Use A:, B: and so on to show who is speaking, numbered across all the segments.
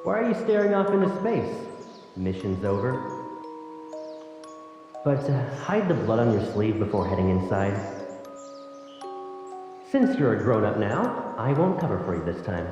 A: Why are you staring off into space? Mission's over. But hide the blood on your sleeve before heading inside. Since you're a grown-up now, I won't cover for you this time.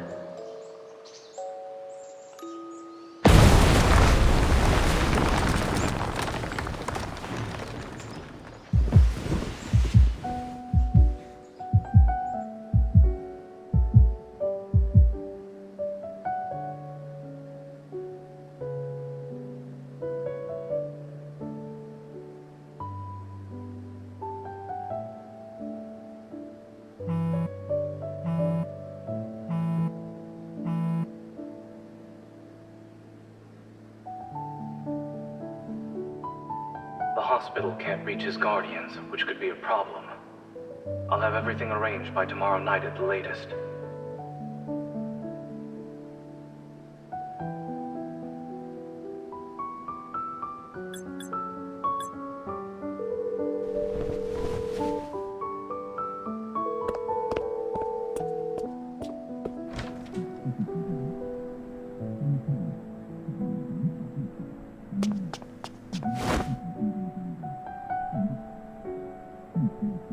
B: The hospital can't reach his guardians, which could be a problem. I'll have everything arranged by tomorrow night at the latest.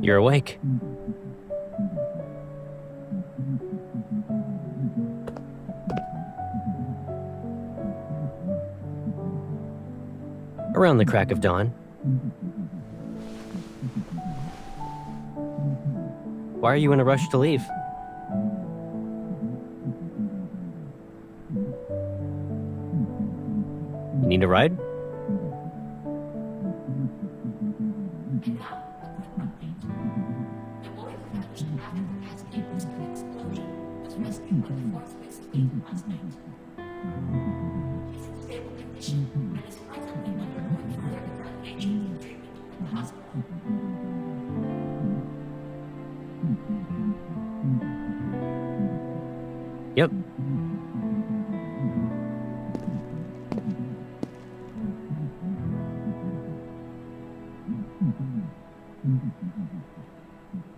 C: You're awake. Around the crack of dawn. Why are you in a rush to leave? You need a ride? Yep.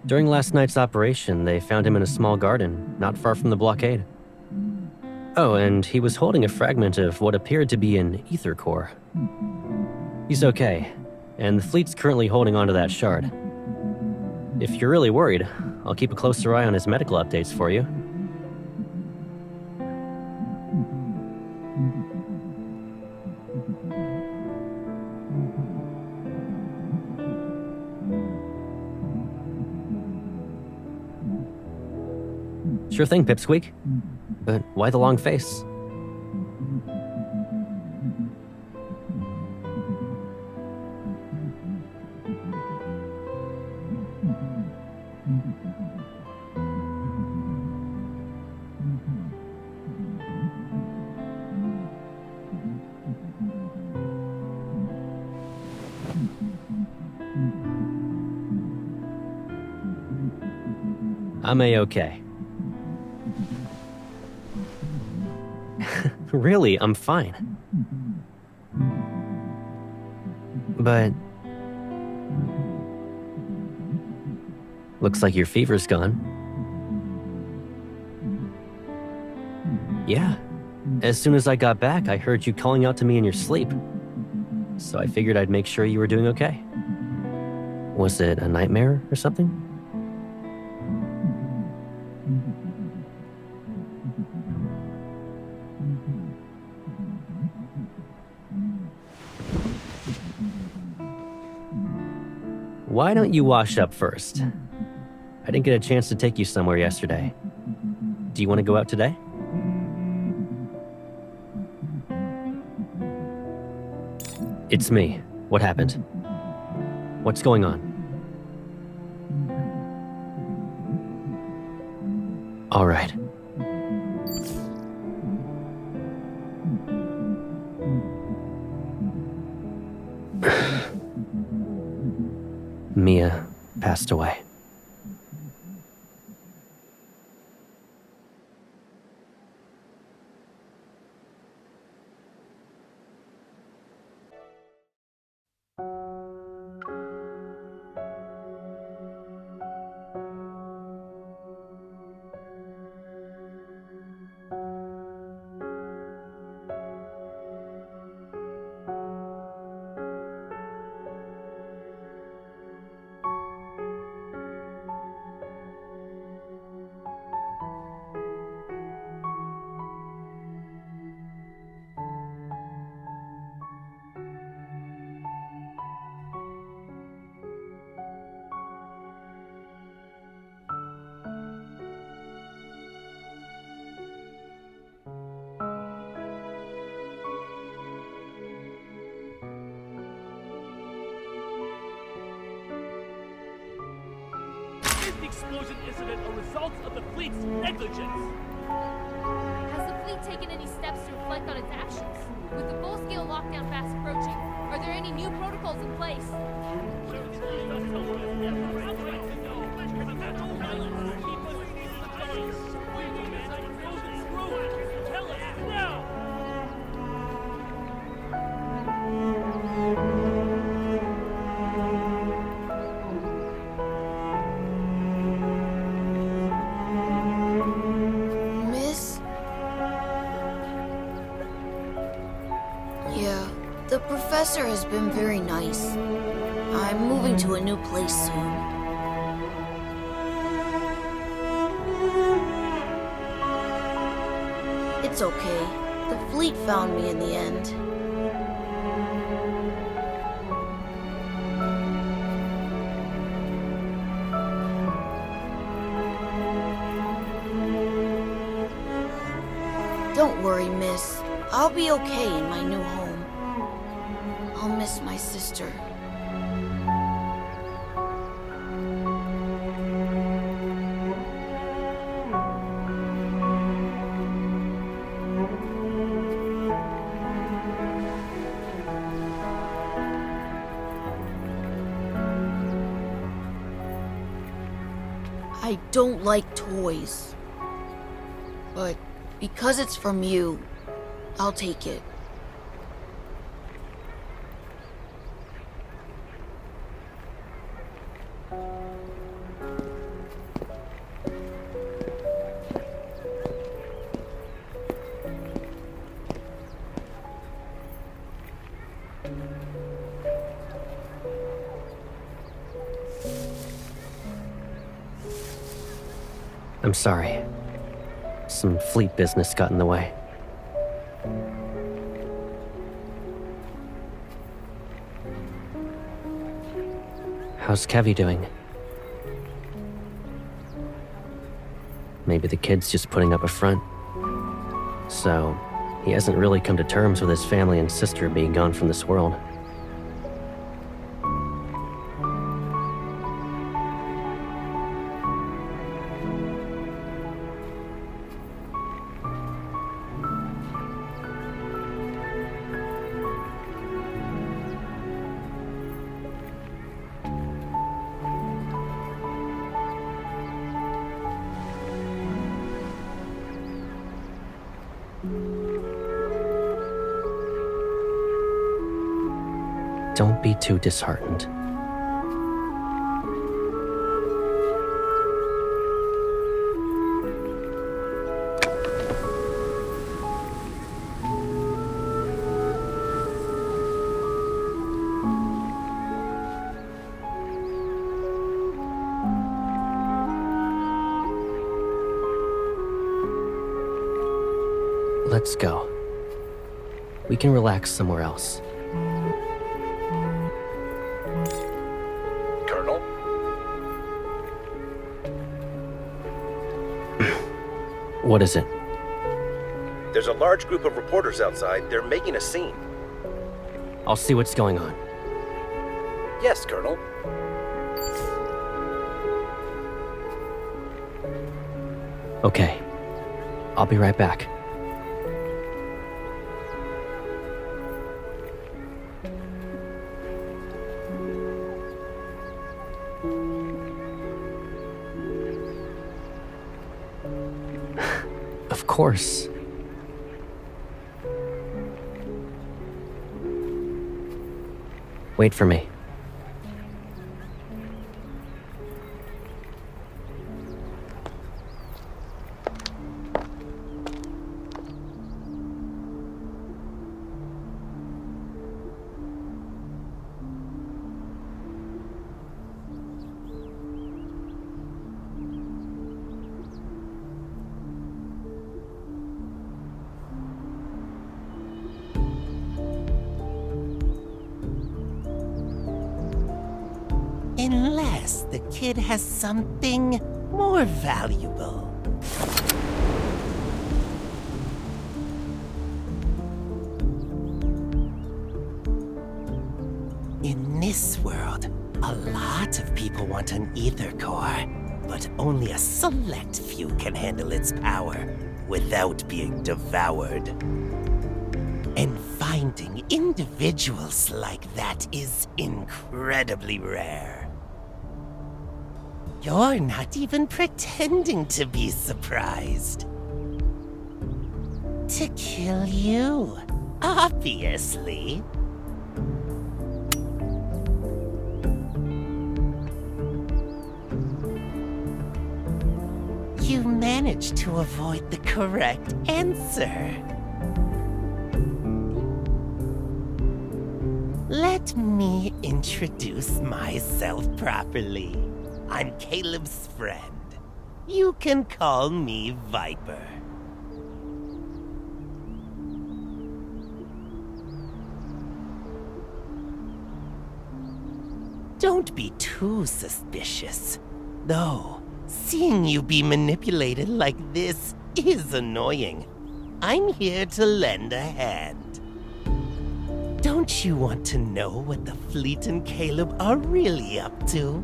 C: During last night's operation, they found him in a small garden, not far from the blockade. Oh, and he was holding a fragment of what appeared to be an ether core. He's okay, and the fleet's currently holding onto that shard. If you're really worried, I'll keep a closer eye on his medical updates for you. Sure thing, Pipsqueak. But why the long face? I'm A-okay. Really, I'm fine. But looks like your fever's gone. Yeah. As soon as I got back, I heard you calling out to me in your sleep. So I figured I'd make sure you were doing okay. Was it a nightmare or something? Why don't you wash up first? I didn't get a chance to take you somewhere yesterday. Do you want to go out today? It's me. What happened? What's going on? All right. Mia passed away.
D: explosion incident a result of the fleet's negligence.
E: Has the fleet taken any steps to reflect on its actions? With the full-scale lockdown fast approaching, are there any new protocols in place?
D: Tell us now!
F: Miss? Yeah, the professor has been very nice. I'm moving to a new place soon. It's okay. The fleet found me in the end. Don't worry, miss. I'll be okay in my new home. I'll miss my sister. I don't like toys. But because it's from you, I'll take it.
C: I'm sorry. Some fleet business got in the way. How's Kevy doing? Maybe the kid's just putting up a front. So, he hasn't really come to terms with his family and sister being gone from this world. Don't be too disheartened. Let's go. We can relax somewhere else.
G: Colonel?
C: What is it?
G: There's a large group of reporters outside. They're making a scene.
C: I'll see what's going on.
G: Yes, Colonel.
C: Okay. I'll be right back. Of course. Wait for me.
H: Unless the kid has something more valuable. In this world, a lot of people want an ether core. but only a select few can handle its power without being devoured. And finding individuals like that is incredibly rare. You're not even pretending to be surprised. To kill you, obviously. You managed to avoid the correct answer. Let me introduce myself properly. I'm Caleb's friend. You can call me Viper. Don't be too suspicious. Though, seeing you be manipulated like this is annoying. I'm here to lend a hand. Don't you want to know what the Fleet and Caleb are really up to?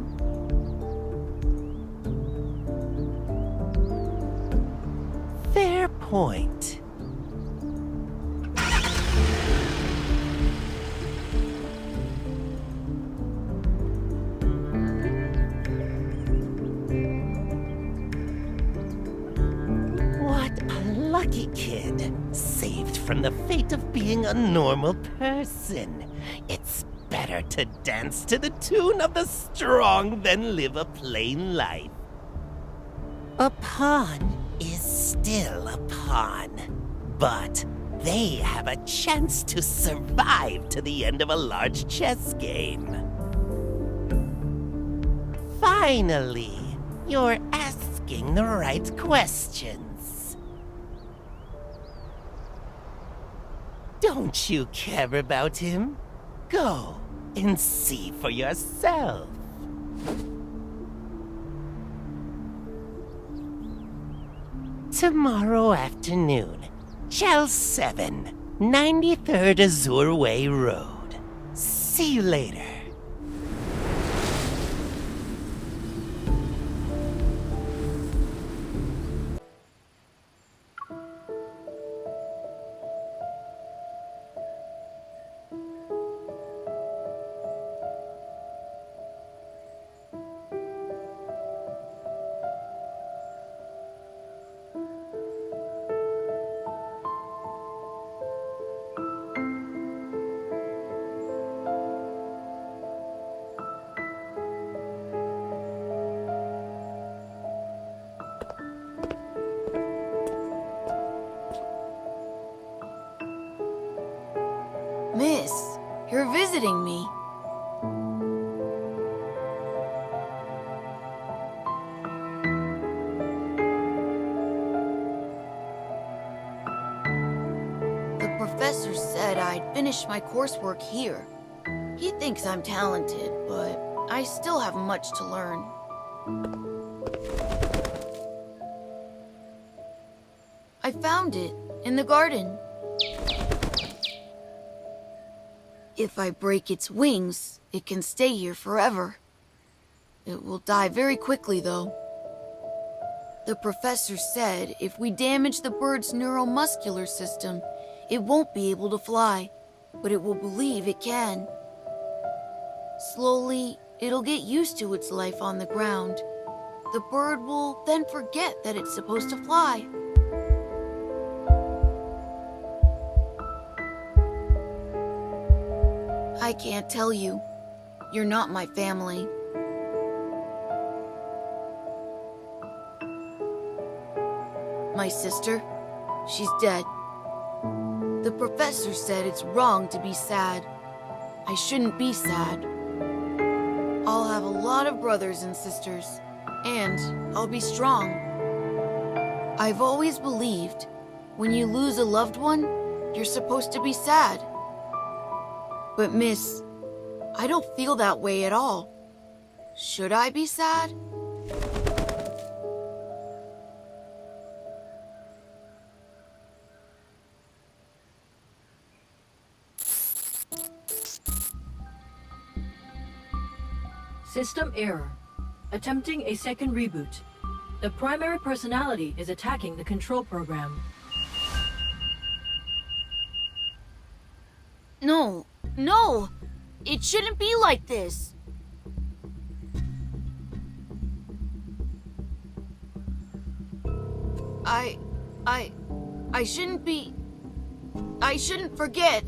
H: Fair point. What a lucky kid, saved from the fate of being a normal person. It's better to dance to the tune of the strong than live a plain life. A pawn is still a pawn, but they have a chance to survive to the end of a large chess game. Finally, you're asking the right questions. Don't you care about him? Go and see for yourself. Tomorrow afternoon, Chell 7, 93rd Azure Way Road. See you later.
F: Miss, you're visiting me. The professor said I'd finish my coursework here. He thinks I'm talented, but I still have much to learn. I found it in the garden. If I break its wings, it can stay here forever. It will die very quickly, though. The professor said if we damage the bird's neuromuscular system, it won't be able to fly, but it will believe it can. Slowly, it'll get used to its life on the ground. The bird will then forget that it's supposed to fly. I can't tell you. You're not my family. My sister, she's dead. The professor said it's wrong to be sad. I shouldn't be sad. I'll have a lot of brothers and sisters, and I'll be strong. I've always believed when you lose a loved one, you're supposed to be sad. But miss, I don't feel that way at all. Should I be sad?
I: System error. Attempting a second reboot. The primary personality is attacking the control program.
F: No, no! It shouldn't be like this! I shouldn't be... I shouldn't forget.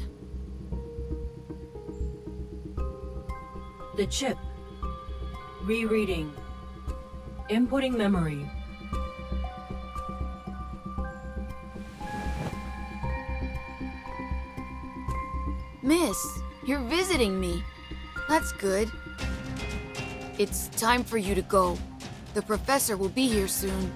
I: The chip. Rereading. Inputting memory.
F: Miss, you're visiting me. That's good. It's time for you to go. The professor will be here soon.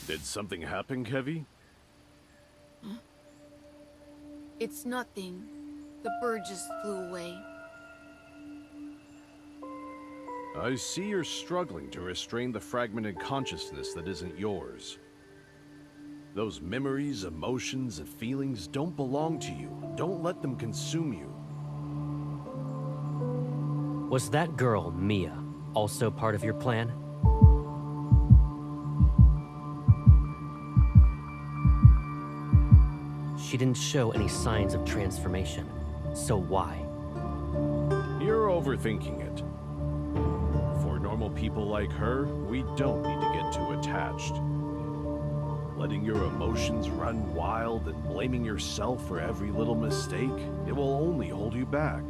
J: Did something happen, Kevy?
F: It's nothing. The bird just flew away.
J: I see you're struggling to restrain the fragmented consciousness that isn't yours. Those memories, emotions, and feelings don't belong to you. Don't let them consume you.
C: Was that girl, Mia, also part of your plan? She didn't show any signs of transformation, so why?
J: You're overthinking it. For normal people like her, we don't need to get too attached. Letting your emotions run wild and blaming yourself for every little mistake, it will only hold you back.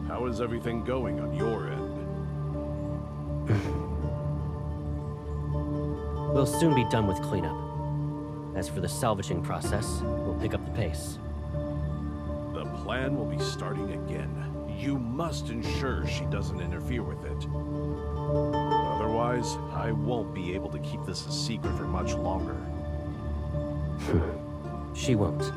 J: How is everything going on your end?
C: We'll soon be done with cleanup. As for the salvaging process, we'll pick up the pace.
J: The plan will be starting again. You must ensure she doesn't interfere with it. Otherwise, I won't be able to keep this a secret for much longer.
C: She won't.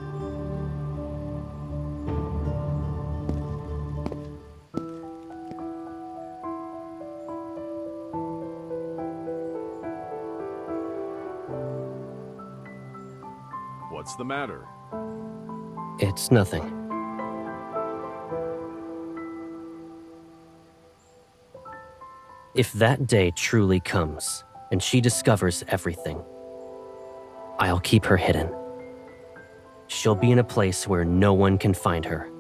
J: What's the matter?
C: It's nothing. If that day truly comes, and she discovers everything, I'll keep her hidden. She'll be in a place where no one can find her.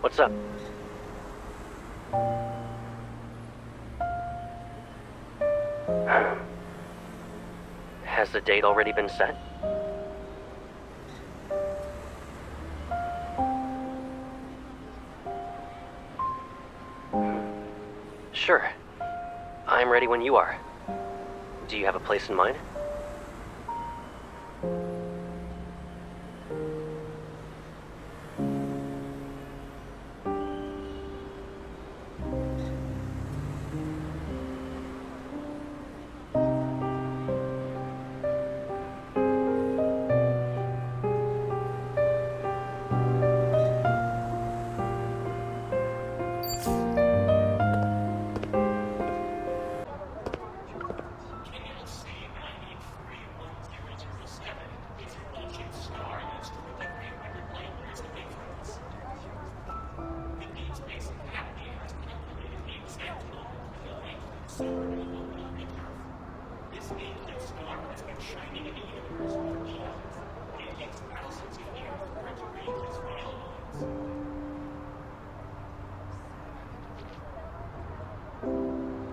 C: What's up? Has the date already been set? Sure. I'm ready when you are. Do you have a place in mind?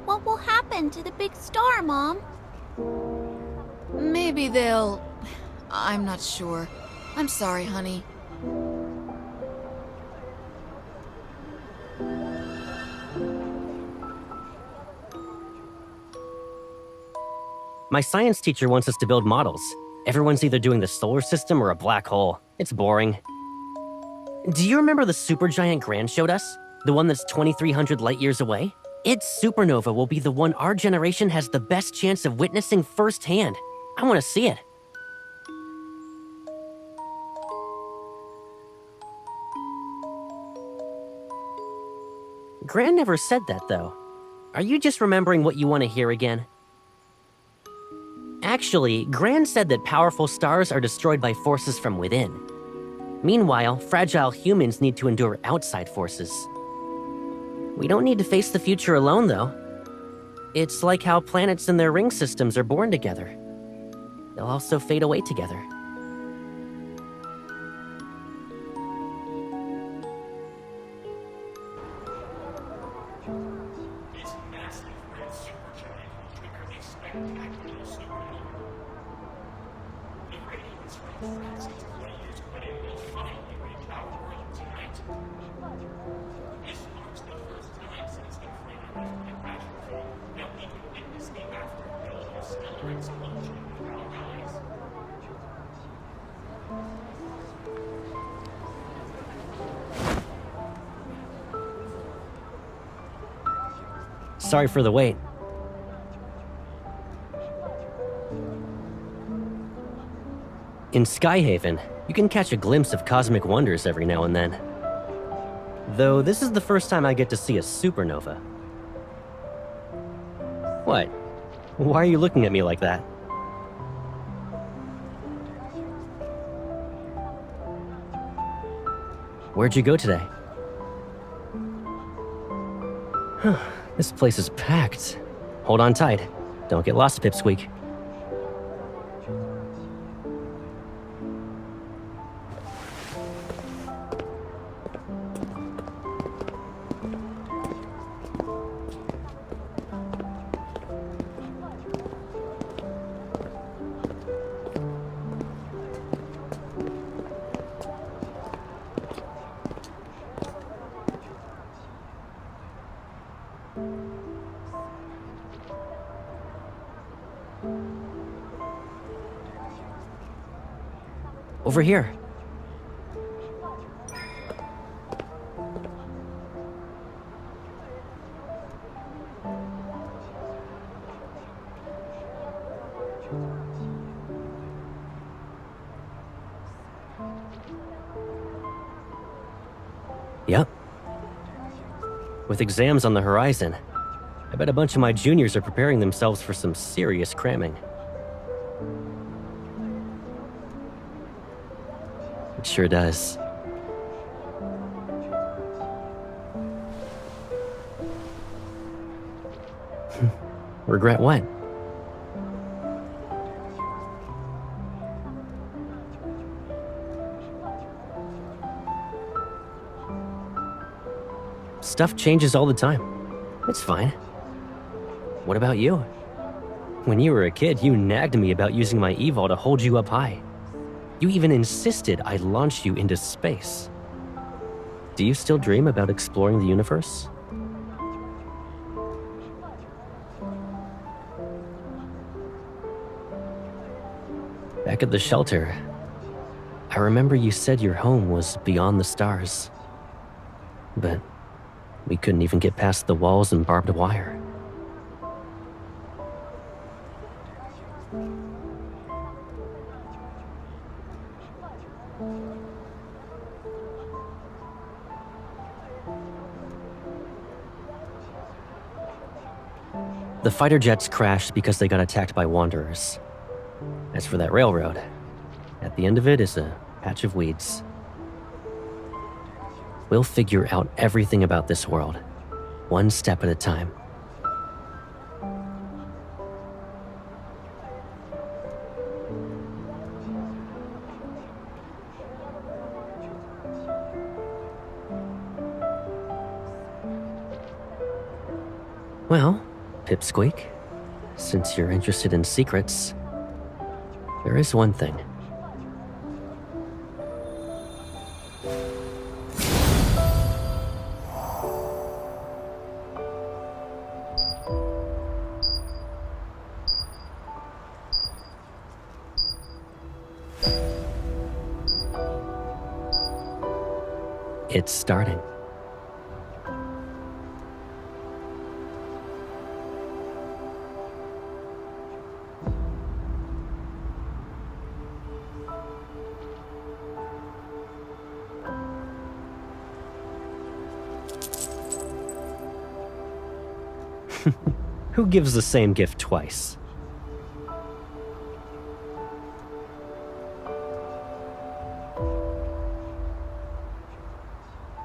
E: What will happen to the big star, Mom?
F: Maybe they'll... I'm not sure. I'm sorry, honey.
C: My science teacher wants us to build models. Everyone's either doing the solar system or a black hole. It's boring. Do you remember the supergiant Gran showed us? The one that's 2,300 light years away? Its supernova will be the one our generation has the best chance of witnessing firsthand. I want to see it. Gran never said that, though. Are you just remembering what you want to hear again? Actually, Gran said that powerful stars are destroyed by forces from within. Meanwhile, fragile humans need to endure outside forces. We don't need to face the future alone, though. It's like how planets and their ring systems are born together. They'll also fade away together. Sorry for the wait. In Skyhaven, you can catch a glimpse of cosmic wonders every now and then. Though this is the first time I get to see a supernova. What? Why are you looking at me like that? Where'd you go today? This place is packed. Hold on tight. Don't get lost, Pipsqueak. Over here. Yep. With exams on the horizon, I bet a bunch of my juniors are preparing themselves for some serious cramming. It sure does. Regret what? Stuff changes all the time. It's fine. What about you? When you were a kid, you nagged me about using my evol to hold you up high. You even insisted I launch you into space. Do you still dream about exploring the universe? Back at the shelter, I remember you said your home was beyond the stars. But we couldn't even get past the walls and barbed wire. The fighter jets crashed because they got attacked by wanderers. As for that railroad, at the end of it is a patch of weeds. We'll figure out everything about this world, one step at a time. Well, Pipsqueak, since you're interested in secrets, there is one thing. It's starting. Who gives the same gift twice?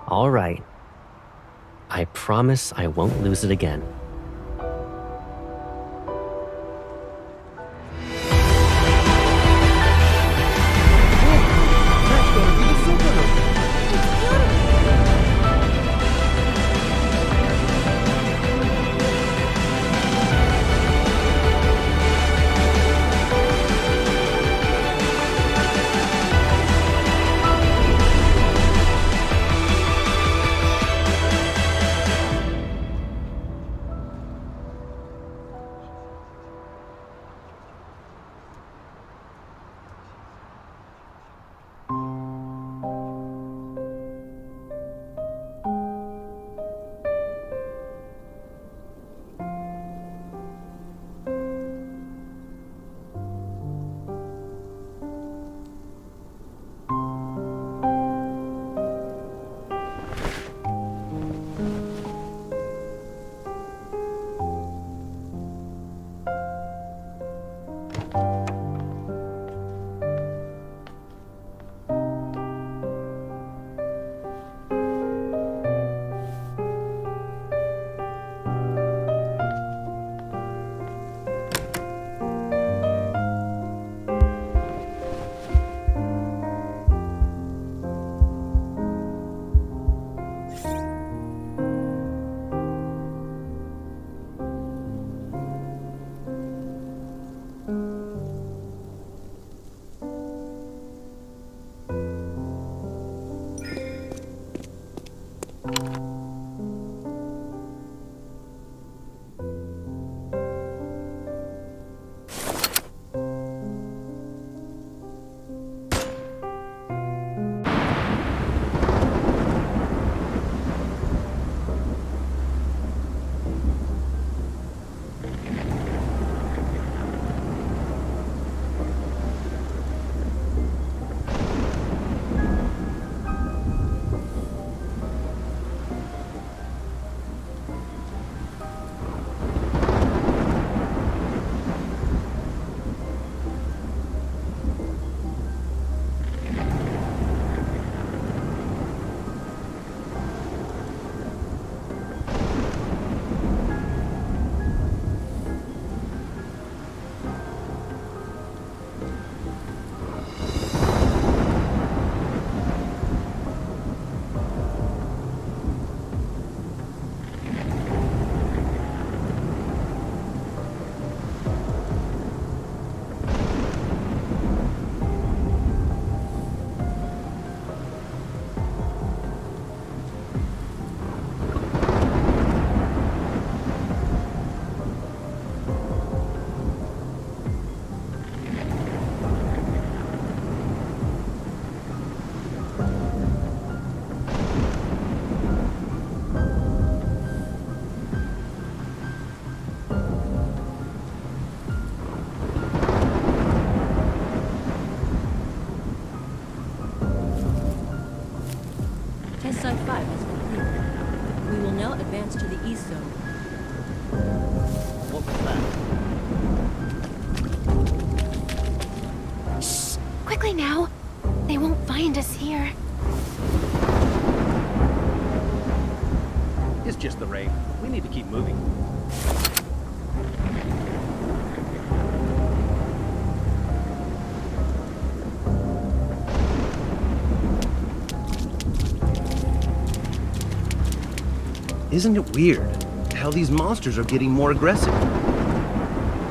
C: All right. I promise I won't lose it again.
I: Site 5 is complete. We will now advance to the east zone.
H: What was that?
E: Shh! Quickly now! They won't find us here.
K: It's just the rain. We need to keep moving. Isn't it weird
L: hell, these monsters are getting more aggressive.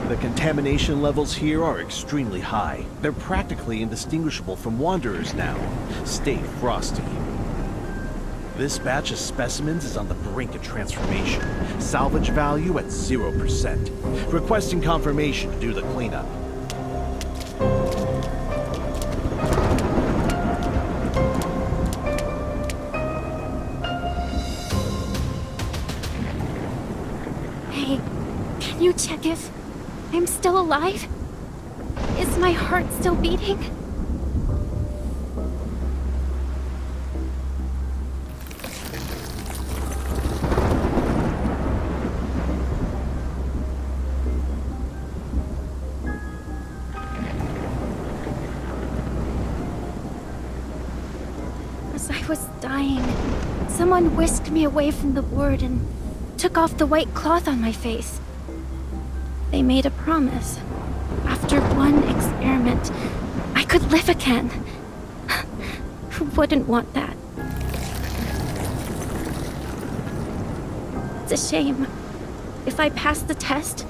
J: The contamination levels here are extremely high. They're practically indistinguishable from wanderers now. Stay frosty. This batch of specimens is on the brink of transformation. Salvage value at 0%. Requesting confirmation to do the cleanup.
E: Hey, can you check if I'm still alive? Is my heart still beating? As I was dying, someone whisked me away from the ward and took off the white cloth on my face. They made a promise. After one experiment, I could live again. Who wouldn't want that? It's a shame. If I passed the test,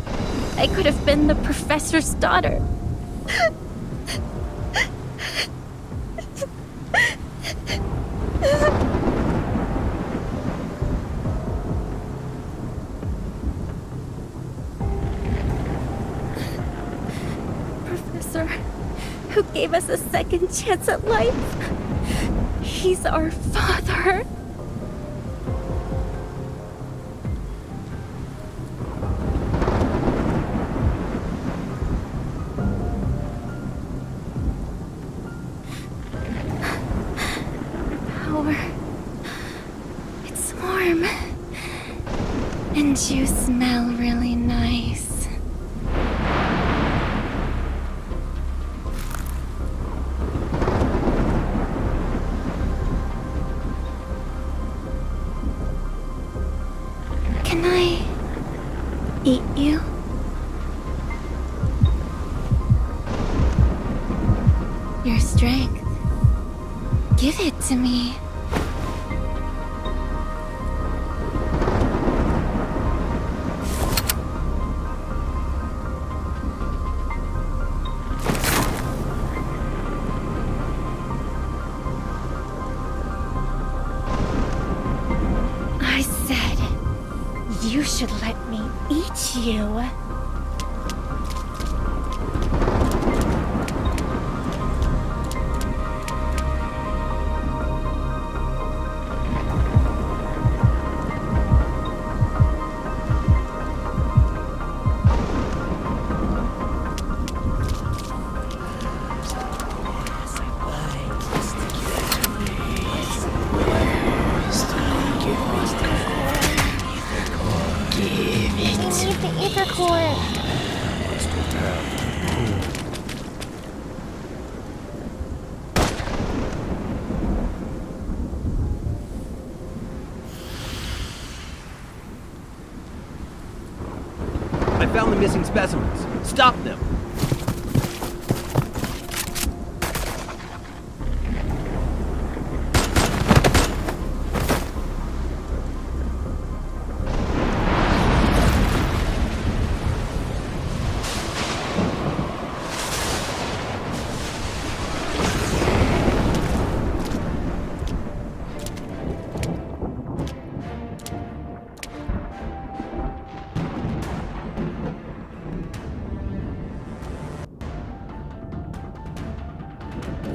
E: I could have been the professor's daughter. Professor, who gave us a second chance at life. He's our father. Power. It's warm. And you smell really nice. Can I eat you? Your strength. Give it to me. I said you should let me eat you.
L: I found the missing specimens. Stop them!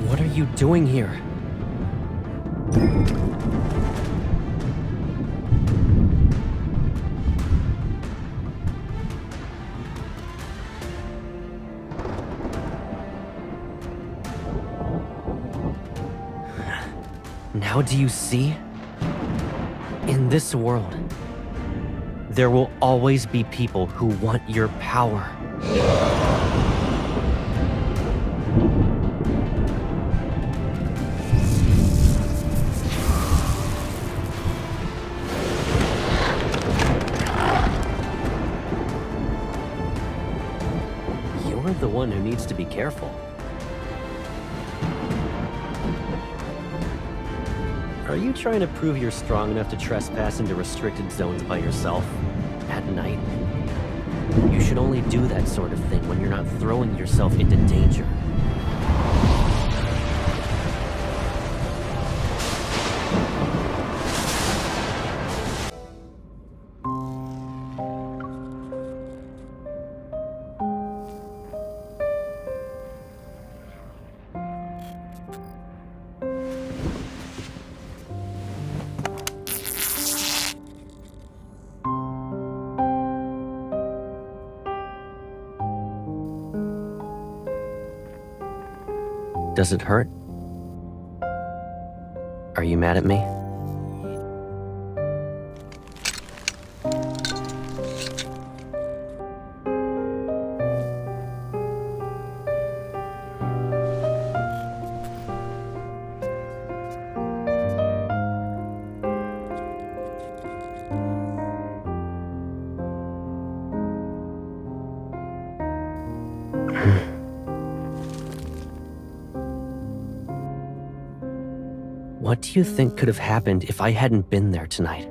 C: What are you doing here? Now do you see? In this world, there will always be people who want your power. You're the one who needs to be careful. Are you trying to prove you're strong enough to trespass into restricted zones by yourself? You should only do that sort of thing when you're not throwing yourself into danger. Does it hurt? Are you mad at me? What do you think could have happened if I hadn't been there tonight?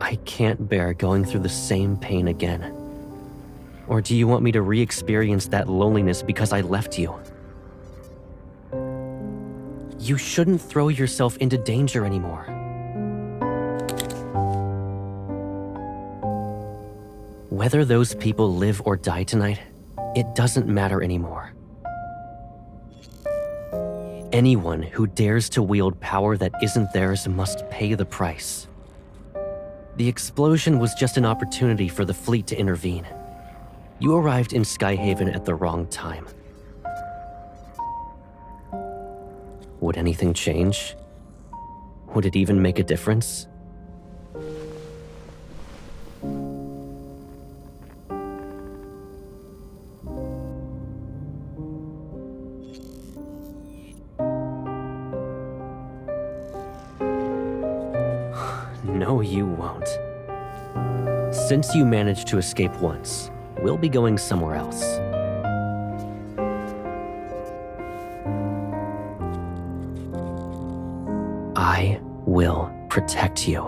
C: I can't bear going through the same pain again. Or do you want me to re-experience that loneliness because I left you? You shouldn't throw yourself into danger anymore. Whether those people live or die tonight, it doesn't matter anymore. Anyone who dares to wield power that isn't theirs must pay the price. The explosion was just an opportunity for the fleet to intervene. You arrived in Skyhaven at the wrong time. Would anything change? Would it even make a difference? No, you won't. Since you managed to escape once, we'll be going somewhere else. I will protect you.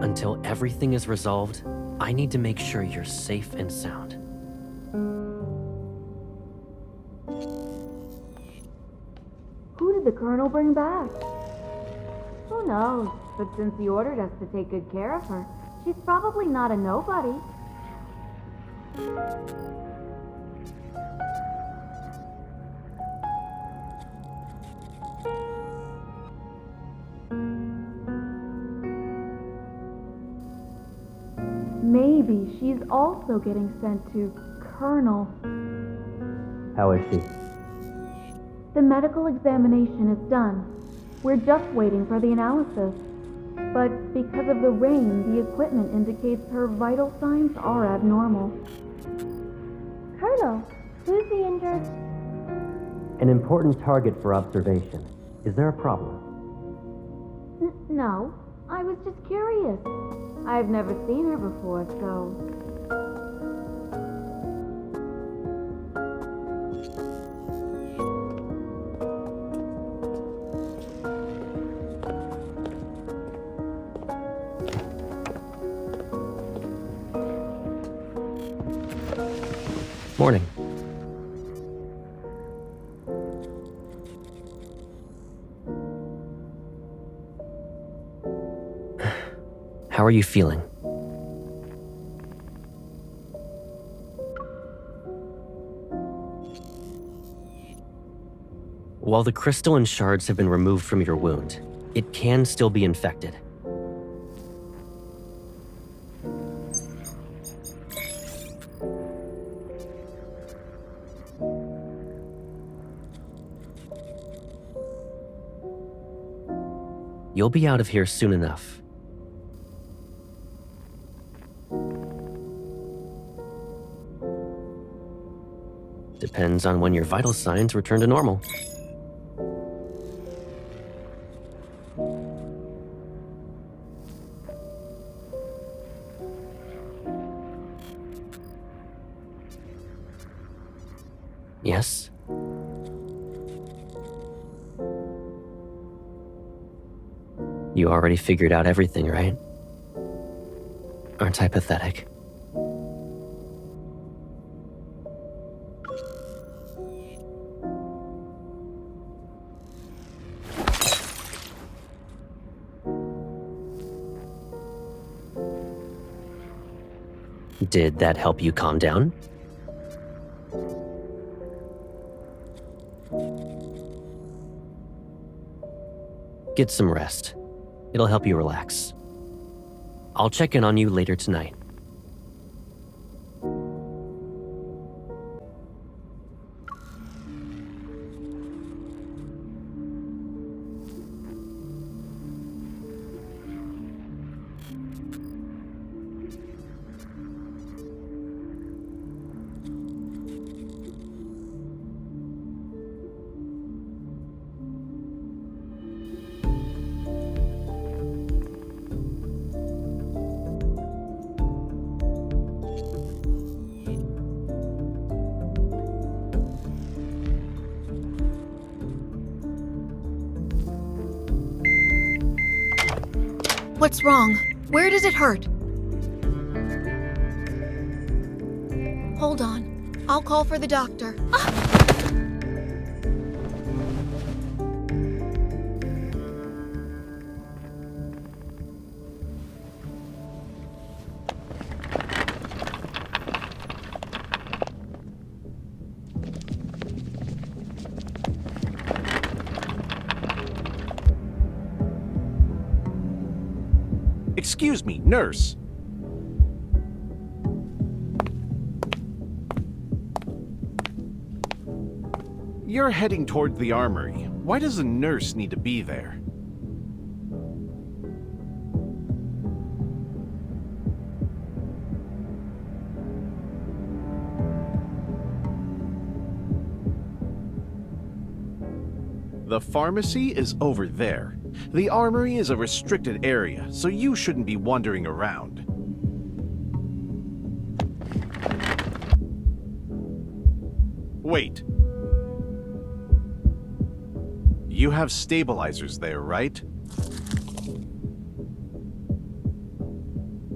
C: Until everything is resolved, I need to make sure you're safe and sound.
M: Who did the Colonel bring back? Who knows? But since he ordered us to take good care of her, she's probably not a nobody. Maybe she's also getting sent to Colonel.
A: How is she?
M: The medical examination is done. We're just waiting for the analysis. But because of the rain, the equipment indicates her vital signs are abnormal.
E: Colonel, who's the injured?
A: An important target for observation. Is there a problem?
M: No, I was just curious. I've never seen her before, so...
C: Morning. How are you feeling? While the crystalline shards have been removed from your wound, it can still be infected. You'll be out of here soon enough. Depends on when your vital signs return to normal. Yes? You already figured out everything, right? Aren't I pathetic? Did that help you calm down? Get some rest. It'll help you relax. I'll check in on you later tonight.
F: What's wrong? Where does it hurt? Hold on. I'll call for the doctor.
J: Excuse me, nurse. You're heading toward the armory. Why does a nurse need to be there? The pharmacy is over there. The armory is a restricted area, so you shouldn't be wandering around. Wait. You have stabilizers there, right?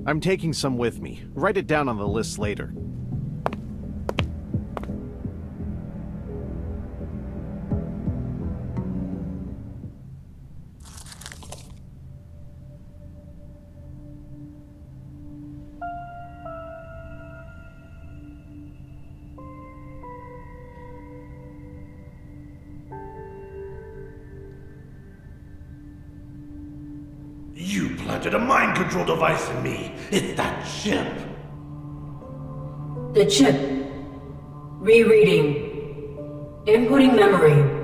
J: I'm taking some with me. Write it down on the list later.
N: You planted a mind control device in me. It's that chip.
I: The chip. Rereading. Inputting memory.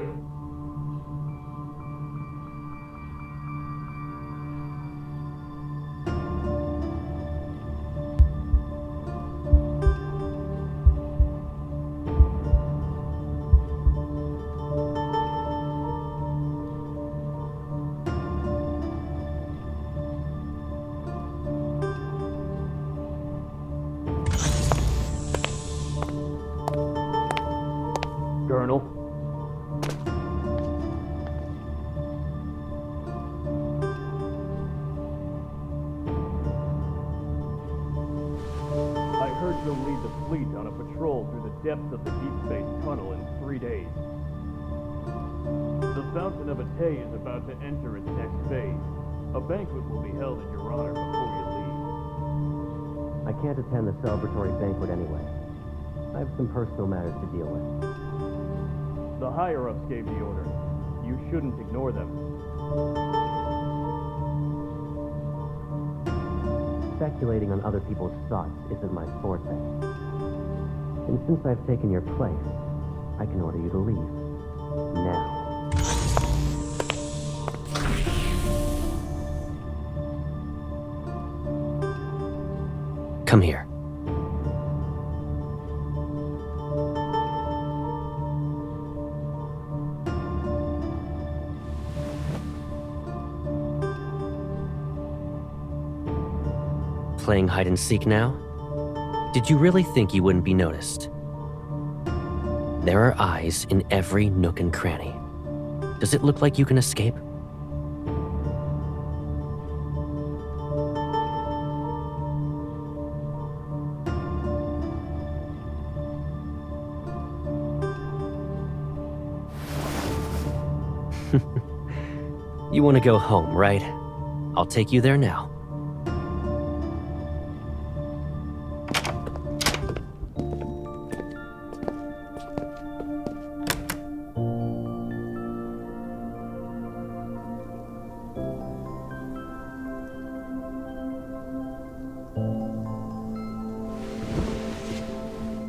A: Colonel.
O: I heard you'll lead the fleet on a patrol through the depths of the deep space tunnel in 3 days. The Fountain of Atay is about to enter its next phase. A banquet will be held in your honor before you leave.
A: I can't attend the celebratory banquet anyway. I have some personal matters to deal with.
O: The higher-ups gave the order. You shouldn't ignore them.
A: Speculating on other people's thoughts isn't my forte. And since I've taken your place, I can order you to leave. Now.
C: Come here. Playing hide and seek now? Did you really think you wouldn't be noticed? There are eyes in every nook and cranny. Does it look like you can escape? You want to go home, right? I'll take you there now.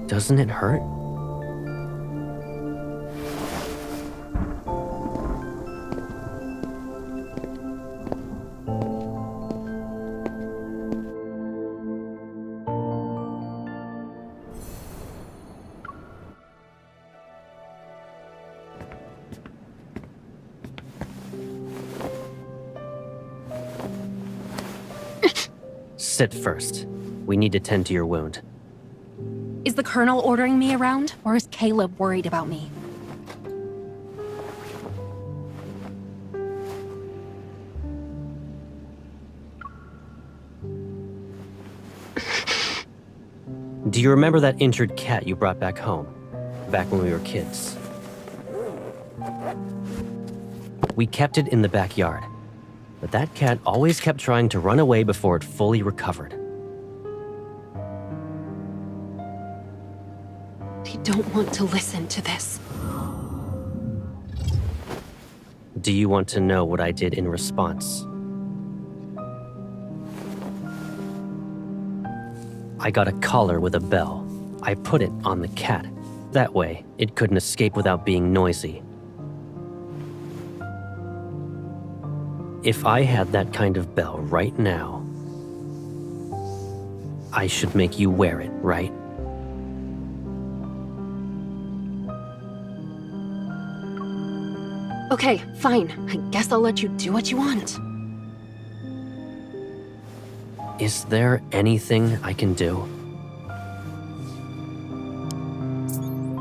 C: Doesn't it hurt? Sit first. We need to tend to your wound.
P: Is the Colonel ordering me around, or is Caleb worried about me?
C: Do you remember that injured cat you brought back home? Back when we were kids? We kept it in the backyard. But that cat always kept trying to run away before it fully recovered.
P: I don't want to listen to this.
C: Do you want to know what I did in response? I got a collar with a bell. I put it on the cat. That way, it couldn't escape without being noisy. If I had that kind of bell right now, I should make you wear it, right?
P: Okay, fine. I guess I'll let you do what you want.
C: Is there anything I can do?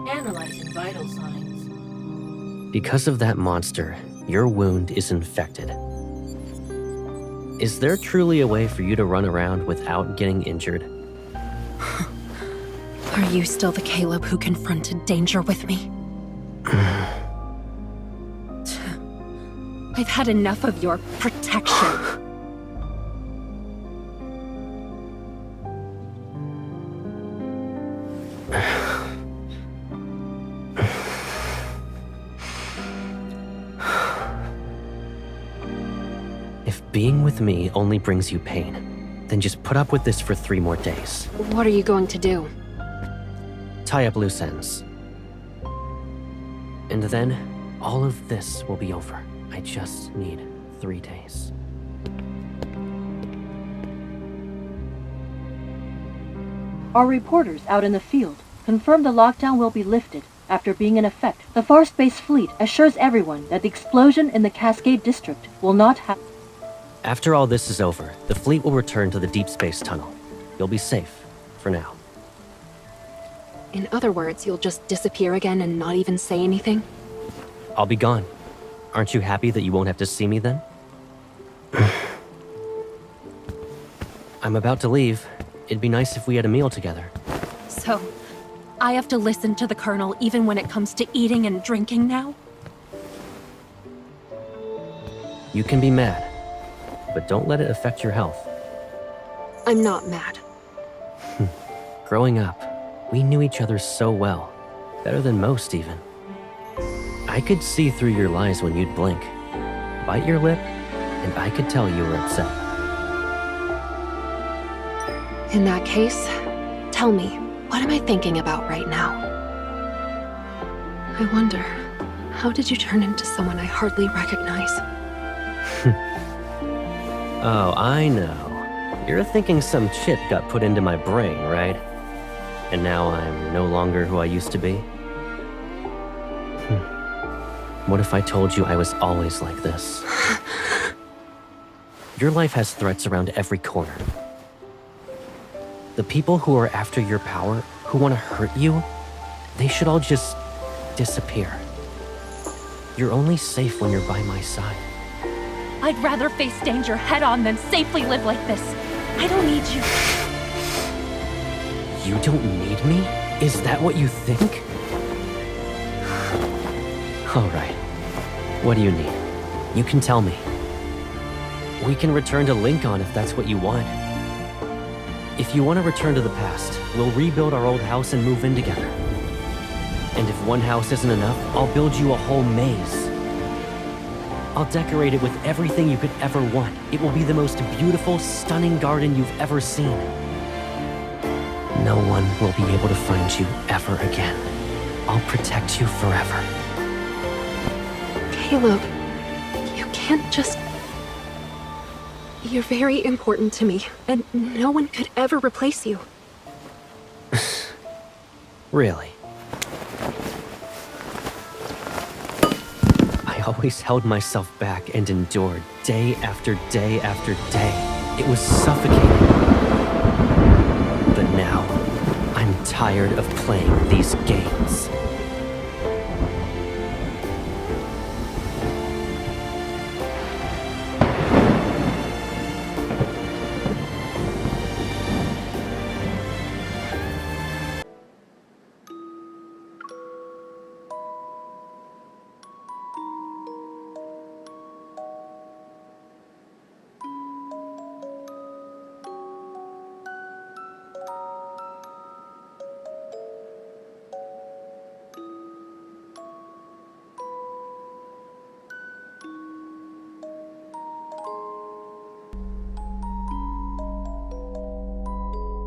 I: Analyzing vital signs.
C: Because of that monster, your wound is infected. Is there truly a way for you to run around without getting injured?
P: Are you still the Caleb who confronted danger with me? I've had enough of your protection.
C: If being with me only brings you pain, then just put up with this for 3 more days.
P: What are you going to do?
C: Tie up loose ends. And then, all of this will be over. I just need 3 days.
I: Our reporters out in the field confirm the lockdown will be lifted after being in effect. The Far Space Fleet assures everyone that the explosion in the Cascade District will not happen.
C: After all this is over, the fleet will return to the deep space tunnel. You'll be safe, for now.
P: In other words, you'll just disappear again and not even say anything?
C: I'll be gone. Aren't you happy that you won't have to see me then? I'm about to leave. It'd be nice if we had a meal together.
P: So, I have to listen to the Colonel even when it comes to eating and drinking now?
C: You can be mad, but don't let it affect your health.
P: I'm not mad.
C: Growing up, we knew each other so well. Better than most, even. I could see through your lies when you'd blink. Bite your lip, and I could tell you were upset.
P: In that case, tell me, what am I thinking about right now? I wonder, how did you turn into someone I hardly recognize?
C: Oh, I know. You're thinking some chip got put into my brain, right? And now I'm no longer who I used to be? What if I told you I was always like this? Your life has threats around every corner. The people who are after your power, who want to hurt you, they should all just disappear. You're only safe when you're by my side.
P: I'd rather face danger head-on than safely live like this. I don't need you.
C: You don't need me? Is that what you think? All right. What do you need? You can tell me. We can return to Lincoln if that's what you want. If you want to return to the past, we'll rebuild our old house and move in together. And if one house isn't enough, I'll build you a whole maze. I'll decorate it with everything you could ever want. It will be the most beautiful, stunning garden you've ever seen. No one will be able to find you ever again. I'll protect you forever.
P: Caleb, you can't just... You're very important to me, and no one could ever replace you.
C: Really? I always held myself back and endured day after day after day. It was suffocating. But now, I'm tired of playing these games.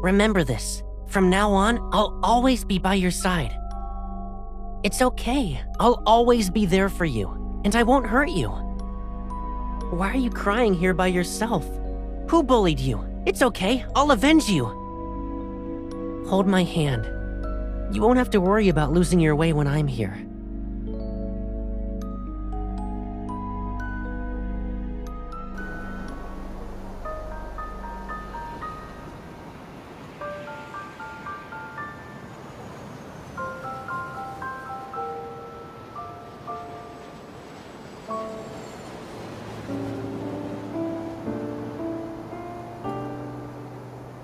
Q: Remember this. From now on, I'll always be by your side. It's okay. I'll always be there for you, and I won't hurt you. Why are you crying here by yourself? Who bullied you? It's okay. I'll avenge you. Hold my hand. You won't have to worry about losing your way when I'm here.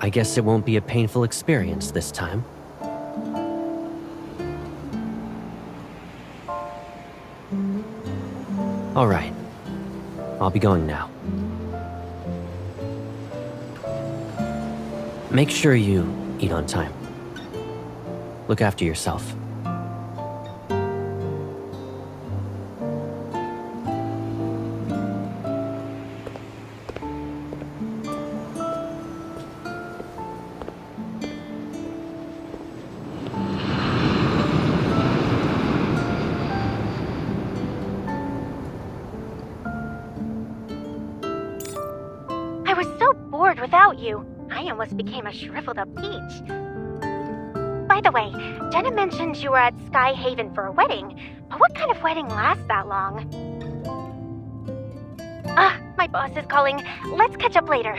C: I guess it won't be a painful experience this time. All right. I'll be going now. Make sure you eat on time. Look after yourself.
E: Without you, I almost became a shriveled up peach. By the way, Jenna mentioned you were at Sky Haven for a wedding, but what kind of wedding lasts that long? My boss is calling. Let's catch up later.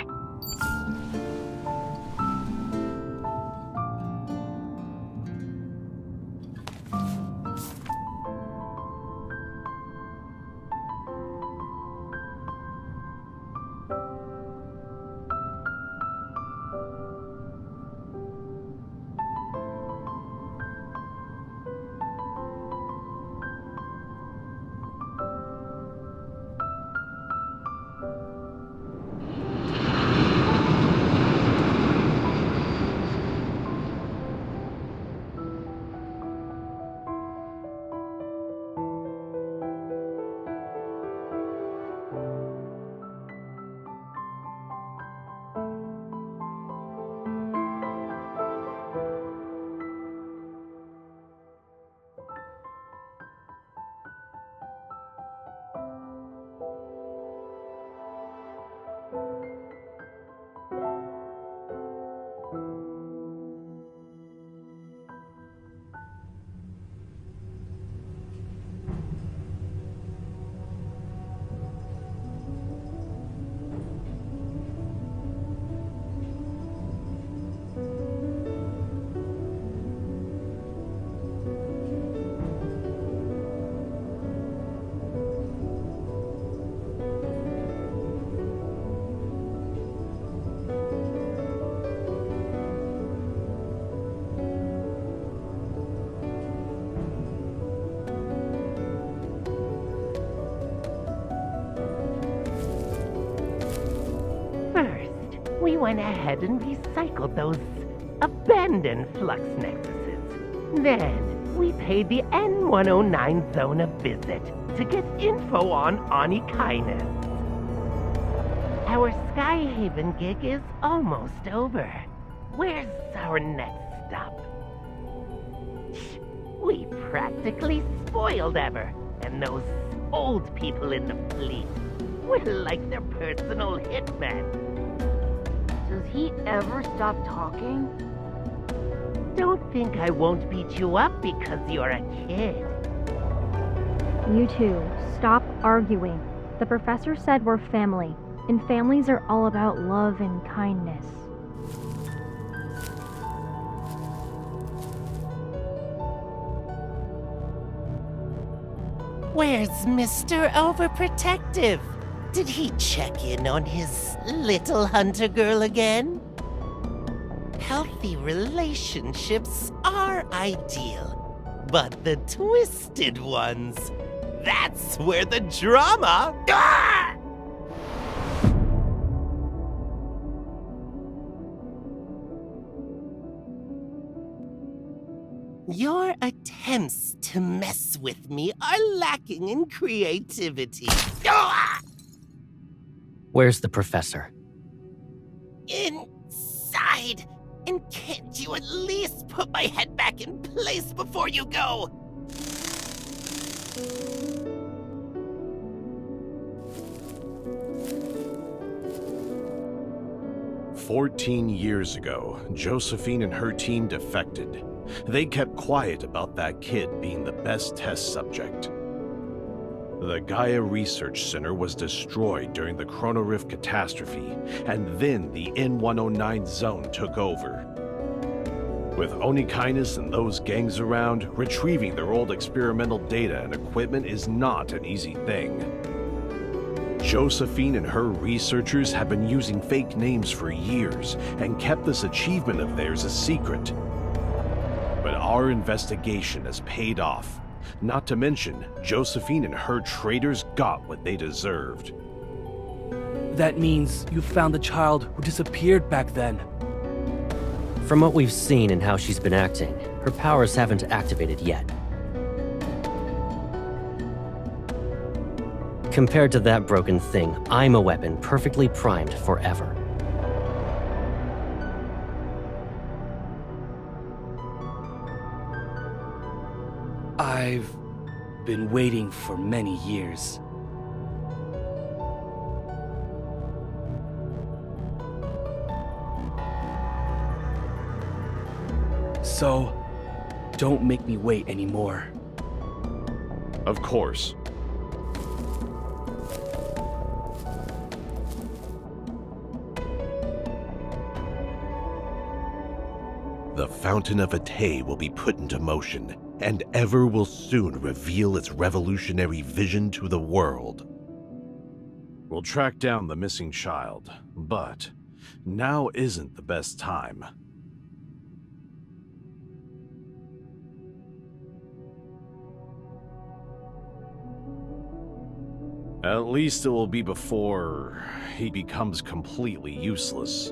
H: we went ahead and recycled those abandoned flux nexuses. Then, we paid the N109 zone a visit to get info on Anikainen. Our Skyhaven gig is almost over. Where's our next stop? We practically spoiled Ever, and those old people in the fleet were like their personal hitmen.
M: Does he ever stop talking?
H: Don't think I won't beat you up because you're a kid.
R: You two, stop arguing. The professor said we're family, and families are all about love and kindness.
H: Where's Mr. Overprotective? Did he check in on his little hunter girl again? Healthy relationships are ideal, but the twisted ones, that's where the drama... Ah! Your attempts to mess with me are lacking in creativity. Ah!
C: Where's the professor?
H: Inside. And can't you at least put my head back in place before you go?
J: "14 years ago, Josephine and her team defected. They kept quiet about that kid being the best test subject. The Gaia Research Center was destroyed during the Chronorift catastrophe, and then the N109 zone took over. With Onikainus and those gangs around, retrieving their old experimental data and equipment is not an easy thing. Josephine and her researchers have been using fake names for years and kept this achievement of theirs a secret. But our investigation has paid off. Not to mention, Josephine and her traitors got what they deserved.
S: That means you found the child who disappeared back then.
C: From what we've seen and how she's been acting, her powers haven't activated yet. Compared to that broken thing, I'm a weapon perfectly primed forever.
S: I've been waiting for many years. So, don't make me wait anymore.
J: Of course.
N: The Fountain of Atay will be put into motion, and Ever will soon reveal its revolutionary vision to the world.
J: We'll track down the missing child, but now isn't the best time. At least it will be before he becomes completely useless.